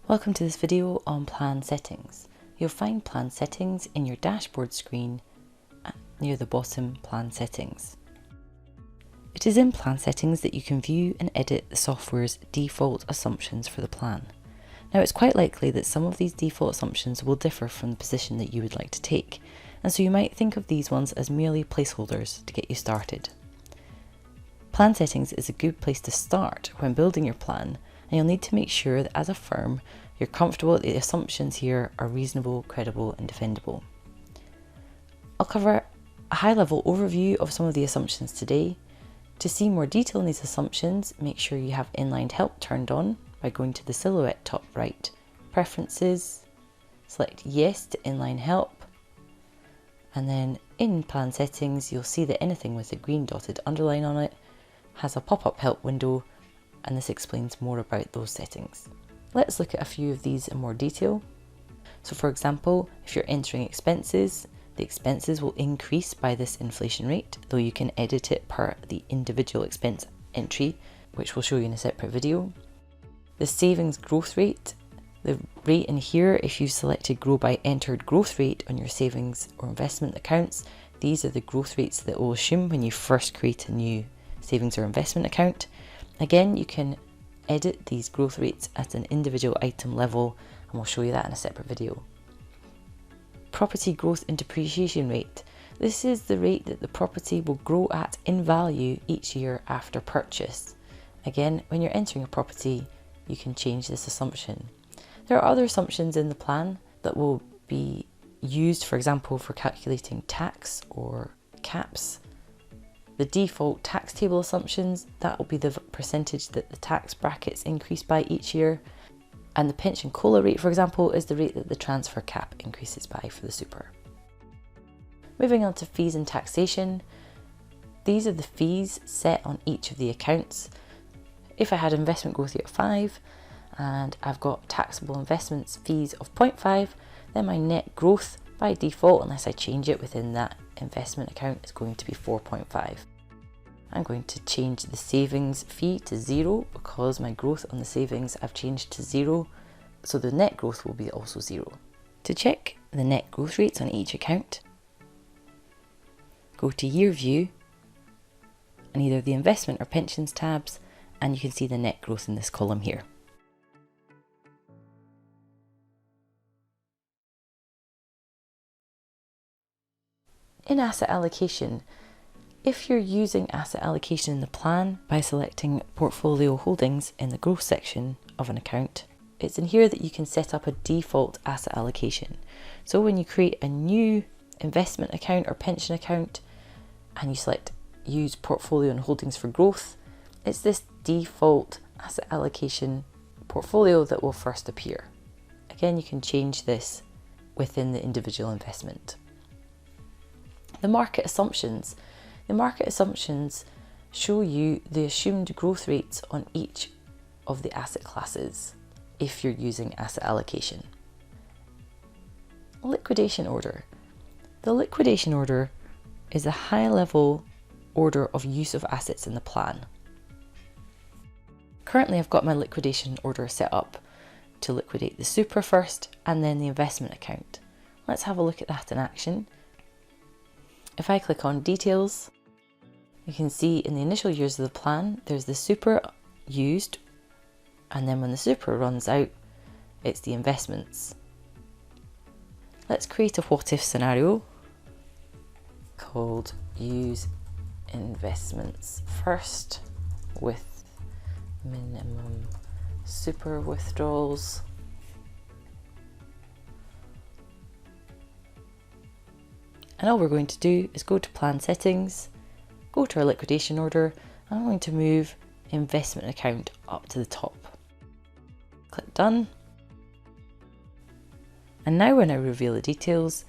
Welcome to this video on plan settings. You'll find plan settings in your dashboard screen near the bottom plan settings. It is in plan settings that you can view and edit the software's default assumptions for the plan. Now it's quite likely that some of these default assumptions will differ from the position that you would like to take, and so you might think of these ones as merely placeholders to get you started. Plan settings is a good place to start when building your plan, and you'll need to make sure that as a firm you're comfortable that the assumptions here are reasonable, credible and defendable. I'll cover a high-level overview of some of the assumptions today. To see more detail on these assumptions, make sure you have inline help turned on by going to the silhouette top right, Preferences, select Yes to inline help, and then in plan settings you'll see that anything with a green dotted underline on it has a pop-up help window, and this explains more about those settings. Let's look at a few of these in more detail. So for example, if you're entering expenses, the expenses will increase by this inflation rate, though you can edit it per the individual expense entry, which we'll show you in a separate video. The savings growth rate, the rate in here, if you selected grow by entered growth rate on your savings or investment accounts, these are the growth rates that will assume when you first create a new savings or investment account. Again, you can edit these growth rates at an individual item level, and we'll show you that in a separate video. Property growth and depreciation rate. This is the rate that the property will grow at in value each year after purchase. Again, when you're entering a property, you can change this assumption. There are other assumptions in the plan that will be used, for example, for calculating tax or caps. The default tax table assumptions, that will be the percentage that the tax brackets increase by each year. And the pension COLA rate, for example, is the rate that the transfer cap increases by for the super. Moving on to fees and taxation. These are the fees set on each of the accounts. If I had investment growth rate of 5 and I've got taxable investments fees of 0.5, then my net growth by default, unless I change it within that investment account, is going to be 4.5. I'm going to change the savings fee to 0 because my growth on the savings I've changed to 0, so the net growth will be also 0. To check the net growth rates on each account, go to Year View and either the Investment or Pensions tabs, and you can see the net growth in this column here. In asset allocation, if you're using asset allocation in the plan by selecting portfolio holdings in the growth section of an account, it's in here that you can set up a default asset allocation. So when you create a new investment account or pension account and you select use portfolio and holdings for growth, it's this default asset allocation portfolio that will first appear. Again, you can change this within the individual investment. The market assumptions. The market assumptions show you the assumed growth rates on each of the asset classes if you're using asset allocation. Liquidation order. The liquidation order is a high-level order of use of assets in the plan. Currently, I've got my liquidation order set up to liquidate the super first and then the investment account. Let's have a look at that in action. If I click on Details, you can see in the initial years of the plan, there's the super used, and then when the super runs out, it's the investments. Let's create a what-if scenario called Use Investments First with minimum super withdrawals. And all we're going to do is go to Plan Settings, go to our liquidation order, and I'm going to move Investment Account up to the top. Click Done. And now when I reveal the details,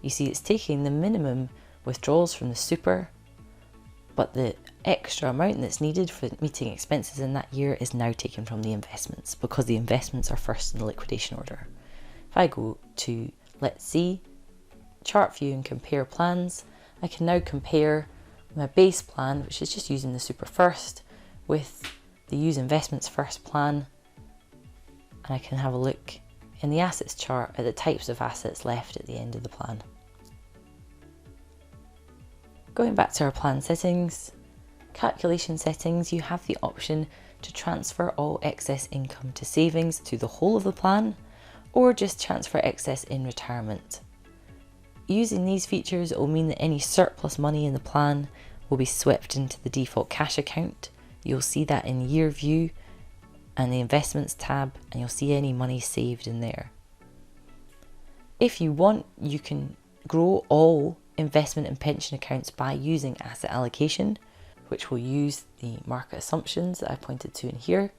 you see it's taking the minimum withdrawals from the super, but the extra amount that's needed for meeting expenses in that year is now taken from the investments because the investments are first in the liquidation order. If I go to Let's See, Chart View and Compare Plans, I can now compare my base plan, which is just using the super first, with the Use Investments First plan, and I can have a look in the assets chart at the types of assets left at the end of the plan. Going back to our plan settings, calculation settings, you have the option to transfer all excess income to savings through the whole of the plan, or just transfer excess in retirement. Using these features will mean that any surplus money in the plan will be swept into the default cash account. You'll see that in year view and the investments tab, and you'll see any money saved in there. If you want, you can grow all investment and pension accounts by using asset allocation, which will use the market assumptions that I pointed to in here.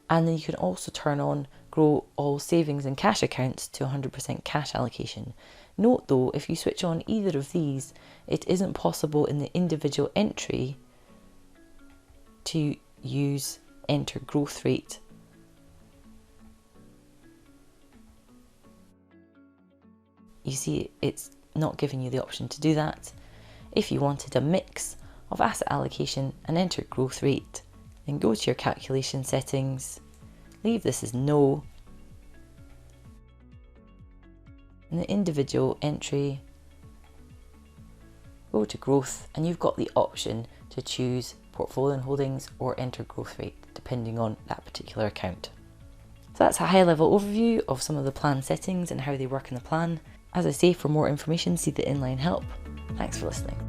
And then you can also turn on grow all savings and cash accounts to 100% cash allocation. Note though, if you switch on either of these, it isn't possible in the individual entry to use enter growth rate. You see, it's not giving you the option to do that. If you wanted a mix of asset allocation and enter growth rate, then go to your calculation settings, leave this as no. In the individual entry, go to growth, and you've got the option to choose portfolio and holdings or enter growth rate, depending on that particular account. So that's a high level overview of some of the plan settings and how they work in the plan. As I say, for more information, see the inline help. Thanks for listening.